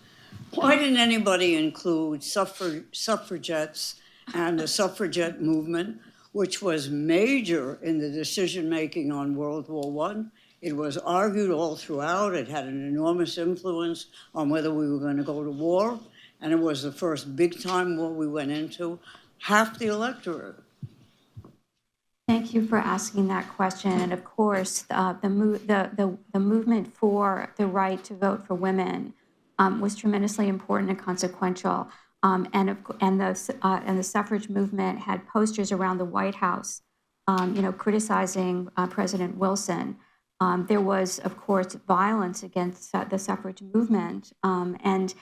Why didn't anybody include suffragettes and the suffragette movement, which was major in the decision-making on World War I? It was argued all throughout. It had an enormous influence on whether we were going to go to war, and it was the first big-time war we went into. Half the electorate.
Thank you for asking that question. And of course, the movement for the right to vote for women was tremendously important and consequential. And the suffrage movement had posters around the White House, you know, criticizing President Wilson. There was, of course, violence against the suffrage movement, and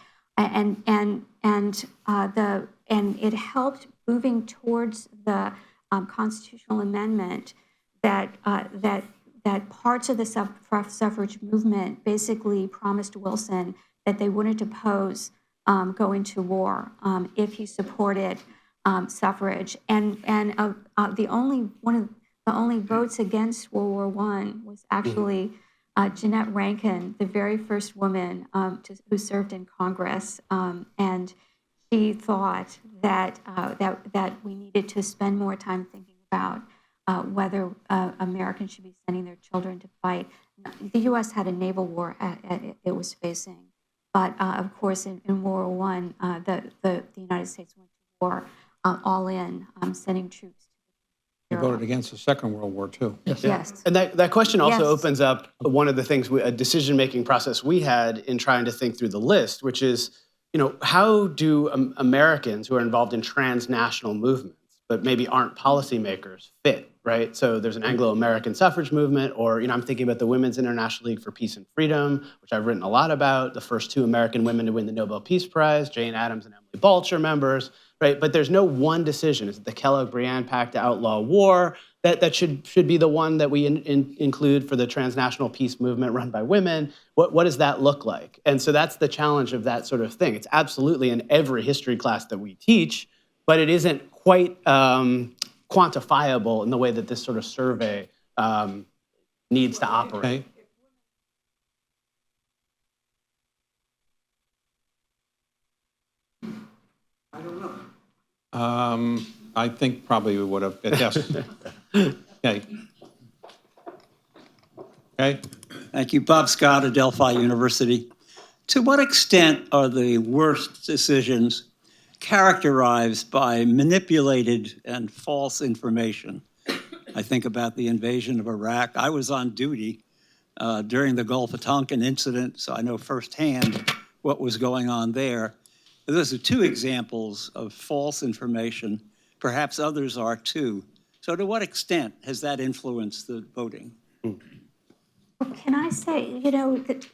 it helped moving towards the constitutional amendment that parts of the suffrage movement basically promised Wilson that they wouldn't oppose going to war if he supported suffrage. And the only votes against World War I was actually Jeanette Rankin, the very first woman who served in Congress, and she thought that we needed to spend more time thinking about whether Americans should be sending their children to fight. The U.S. had a naval war it was facing, but of course in World War I, the United States went to war all in, sending troops.
You voted against the Second World War, too.
Yes.
And that question also
Yes.
opens up one of the things, a decision-making process we had in trying to think through the list, which is, how do Americans who are involved in transnational movements, but maybe aren't policymakers, fit, right? So there's an Anglo-American suffrage movement, or, I'm thinking about the Women's International League for Peace and Freedom, which I've written a lot about, the first 2 American women to win the Nobel Peace Prize, Jane Addams and Emily Balch are members, right? But there's no one decision. Is it the Kellogg-Briand Pact to outlaw war? That should be the one that we include for the transnational peace movement run by women. What does that look like? And so that's the challenge of that sort of thing. It's absolutely in every history class that we teach, but it isn't quite quantifiable in the way that this sort of survey needs to operate.
Okay. I think probably we would have, yes. Okay. Okay.
Thank you. Bob Scott of Delphi University. To what extent are the worst decisions characterized by manipulated and false information? I think about the invasion of Iraq. I was on duty during the Gulf of Tonkin incident, so I know firsthand what was going on there. Those are 2 examples of false information. Perhaps others are too. So to what extent has that influenced the voting?
Can I say, that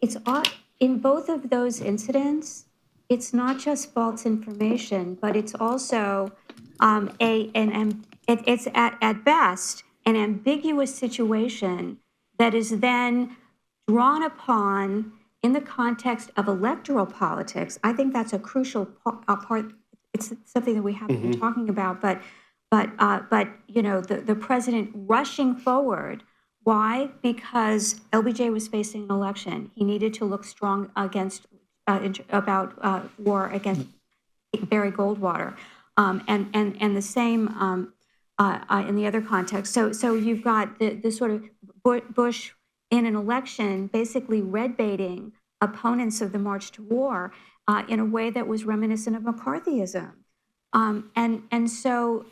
it's in both of those incidents, it's not just false information, but it's also it's at best an ambiguous situation that is then drawn upon in the context of electoral politics. I think that's a crucial part. It's something that we haven't been talking about, but the president rushing forward. Why? Because LBJ was facing an election. He needed to look strong against about war against Barry Goldwater, and the same in the other context. So you've got the sort of Bush in an election basically red baiting opponents of the march to war in a way that was reminiscent of McCarthyism, and so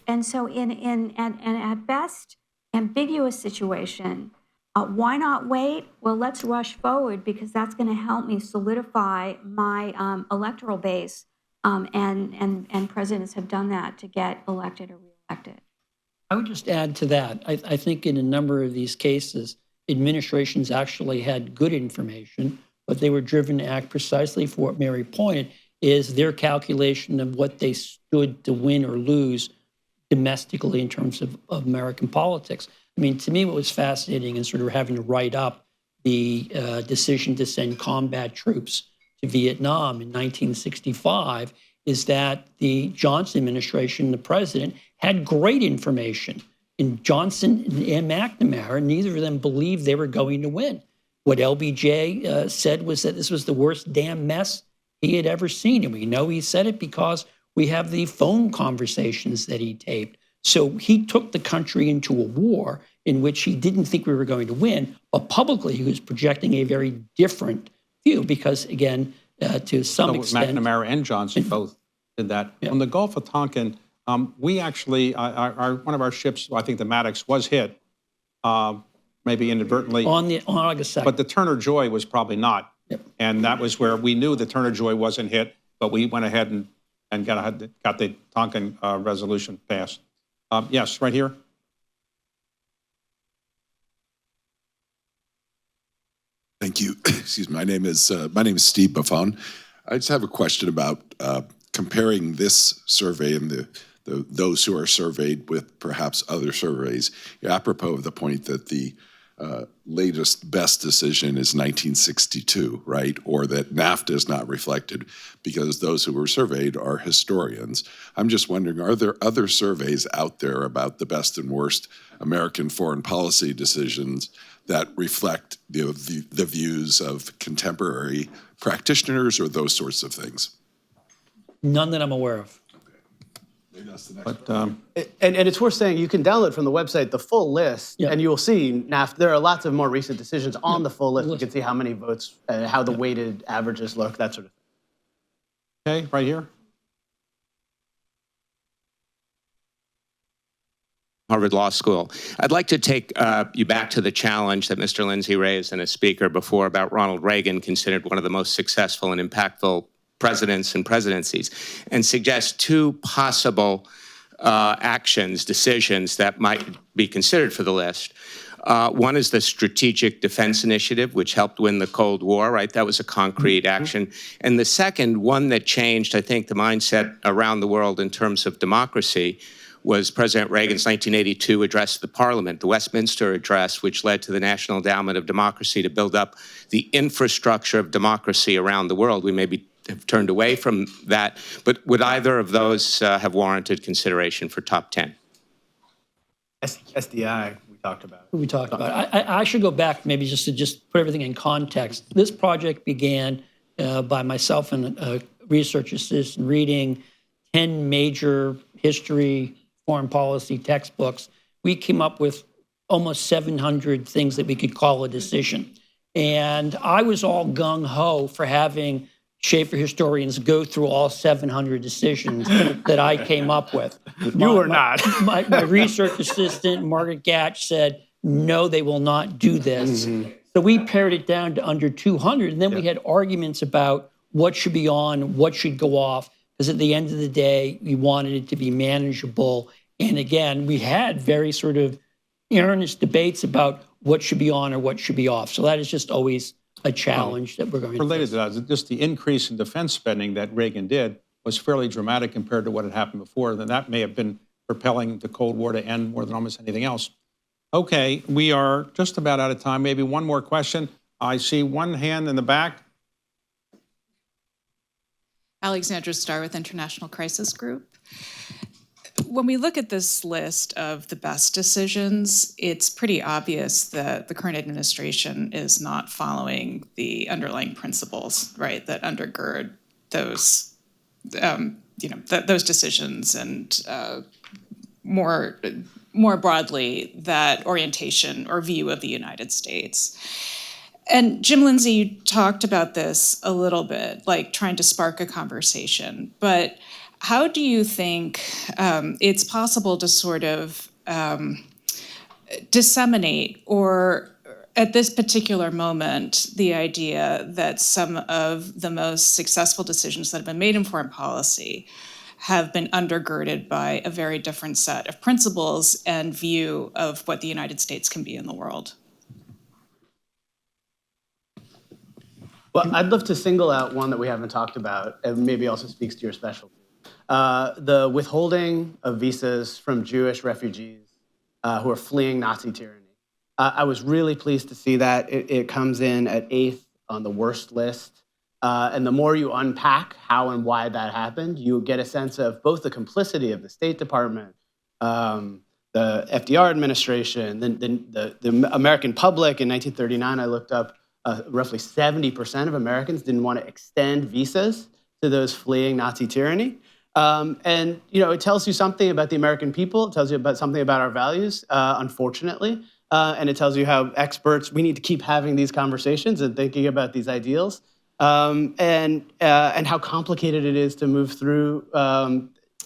in at best ambiguous situation. Why not wait? Well, let's rush forward because that's going to help me solidify my electoral base, and presidents have done that to get elected or reelected.
I would just add to that. I think in a number of these cases, administrations actually had good information, but they were driven to act precisely for what Mary pointed, is their calculation of what they stood to win or lose domestically in terms of American politics. I mean, to me, what was fascinating in sort of having to write up the decision to send combat troops to Vietnam in 1965 is that the Johnson administration, the president, had great information. And Johnson and McNamara, neither of them believed they were going to win. What LBJ said was that this was the worst damn mess he had ever seen. And we know he said it because we have the phone conversations that he taped. So he took the country into a war in which he didn't think we were going to win, but publicly he was projecting a very different view because, again, to some extent—
McNamara and Johnson both did that. Yeah. On the Gulf of Tonkin, we actually, one of our ships, I think the Maddox, was hit, maybe inadvertently.
On August 2nd.
But the Turner Joy was probably not. Yep. And that was where we knew the Turner Joy wasn't hit, but we went ahead and got the Tonkin resolution passed. Yes, right here.
Thank you. Excuse me. My name is Steve Buffon. I just have a question about comparing this survey and those who are surveyed with perhaps other surveys. Apropos of the point that the latest best decision is 1962, right? Or that NAFTA is not reflected because those who were surveyed are historians. I'm just wondering, are there other surveys out there about the best and worst American foreign policy decisions that reflect the views of contemporary practitioners or those sorts of things?
None that I'm aware of.
But
And it's worth saying you can download from the website the full list, and you will see NAFTA. There are lots of more recent decisions on the full list. You can see how many votes, how the weighted averages look, that sort of thing.
okay, right here.
Harvard Law School. I'd like to take you back to the challenge that Mr. Lindsay raised in a speaker before about Ronald Reagan, considered one of the most successful and impactful presidents and presidencies, and suggest two possible actions, decisions that might be considered for the list. One is the Strategic Defense Initiative, which helped win the Cold War, right? That was a concrete action. And the second, one that changed, I think, the mindset around the world in terms of democracy, was President Reagan's 1982 address to the Parliament, the Westminster Address, which led to the National Endowment of Democracy to build up the infrastructure of democracy around the world. We maybe have turned away from that, but would either of those have warranted consideration for top 10?
SDI, we talked about.
We talked about. I should go back maybe just to put everything in context. This project began by myself and a research assistant reading 10 major history, foreign policy textbooks. We came up with almost 700 things that we could call a decision. And I was all gung-ho for having Schaefer historians go through all 700 decisions that I came up with.
You were not.
My research assistant, Margaret Gatch, said, no, they will not do this. So we pared it down to under 200. And then we had arguments about what should be on, what should go off. Because at the end of the day, we wanted it to be manageable. And again, we had very sort of earnest debates about what should be on or what should be off. So that is just always a challenge that we're going to
Related
face.
to that, just the increase in defense spending that Reagan did was fairly dramatic compared to what had happened before. Then that may have been propelling the Cold War to end more than almost anything else. Okay, we are just about out of time. Maybe one more question. I see one hand in the back.
Alexandra Starr with International Crisis Group. When we look at this list of the best decisions, it's pretty obvious that the current administration is not following the underlying principles, right, that undergird those, those decisions, and more broadly, that orientation or view of the United States. And Jim Lindsay, you talked about this a little bit, like trying to spark a conversation. But how do you think it's possible to sort of disseminate, or at this particular moment, the idea that some of the most successful decisions that have been made in foreign policy have been undergirded by a very different set of principles and view of what the United States can be in the world?
Well, I'd love to single out one that we haven't talked about, and maybe also speaks to your specialty. The withholding of visas from Jewish refugees who are fleeing Nazi tyranny. I was really pleased to see that. It comes in at 8th on the worst list. And the more you unpack how and why that happened, you get a sense of both the complicity of the State Department, the FDR administration, the American public. In 1939, I looked up, roughly 70% of Americans didn't want to extend visas to those fleeing Nazi tyranny. And it tells you something about the American people. It tells you about something about our values, unfortunately. And it tells you how we need to keep having these conversations and thinking about these ideals, and how complicated it is to move through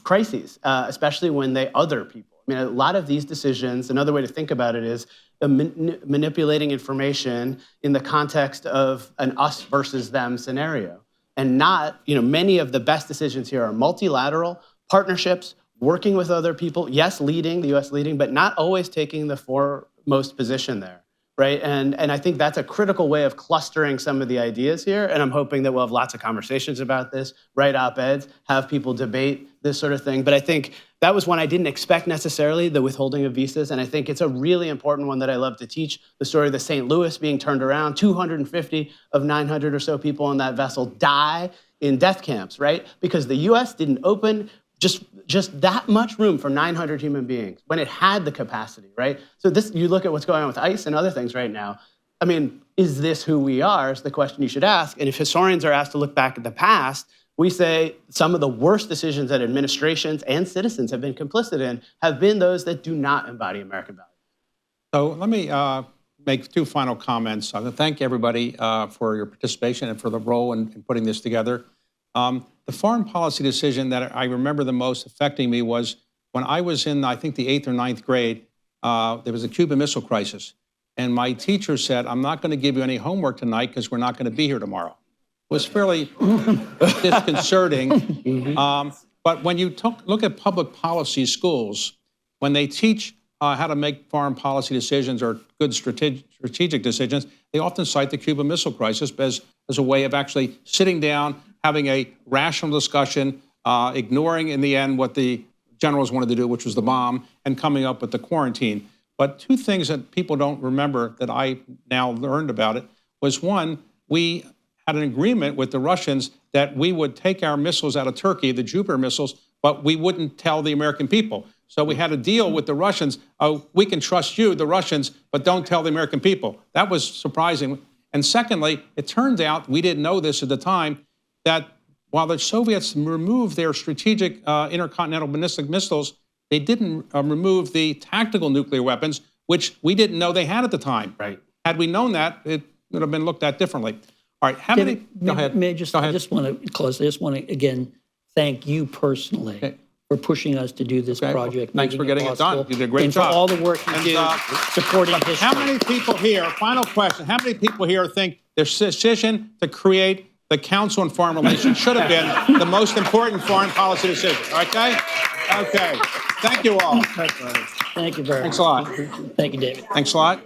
crises, especially when they other people. I mean, a lot of these decisions, another way to think about it is manipulating information in the context of an us versus them scenario. And not, many of the best decisions here are multilateral partnerships, working with other people, yes, the U.S. leading, but not always taking the foremost position there. right? And I think that's a critical way of clustering some of the ideas here. And I'm hoping that we'll have lots of conversations about this, write op-eds, have people debate this sort of thing. But I think that was one I didn't expect necessarily, the withholding of visas. And I think it's a really important one that I love to teach, the story of the St. Louis being turned around. 250 of 900 or so people on that vessel die in death camps, right? Because the US didn't open just that much room for 900 human beings when it had the capacity, right? So this, you look at what's going on with ICE and other things right now. I mean, is this who we are is the question you should ask. And if historians are asked to look back at the past, we say some of the worst decisions that administrations and citizens have been complicit in have been those that do not embody American values.
So let me make two final comments. I want to thank everybody for your participation and for the role in putting this together. The foreign policy decision that I remember the most affecting me was when I was in, I think, the 8th or 9th grade, there was a Cuban Missile Crisis. And my teacher said, I'm not going to give you any homework tonight because we're not going to be here tomorrow. It was fairly disconcerting. But when you look at public policy schools, when they teach how to make foreign policy decisions or good strategic decisions, they often cite the Cuban Missile Crisis as a way of actually sitting down, having a rational discussion, ignoring in the end what the generals wanted to do, which was the bomb, and coming up with the quarantine. But two things that people don't remember that I now learned about it was, one, we had an agreement with the Russians that we would take our missiles out of Turkey, the Jupiter missiles, but we wouldn't tell the American people. So we had a deal with the Russians. Oh, we can trust you, the Russians, but don't tell the American people. That was surprising. And secondly, it turns out, we didn't know this at the time, that while the Soviets removed their strategic intercontinental ballistic missiles, they didn't remove the tactical nuclear weapons, which we didn't know they had at the time.
Right.
Had we known that, it would have been looked at differently. All right,
David,
go ahead.
I just want to close. I just want to, again, thank you personally for pushing us to do this project.
Thanks for getting it done. You did a great
and
job.
And for all the work you do supporting history.
How many people here, final question, how many people here think the decision to create the Council on Foreign Relations should have been the most important foreign policy decision? Okay? Okay. Thank you all.
Thank you very much.
Thanks a lot.
Thank you, David.
Thanks a lot.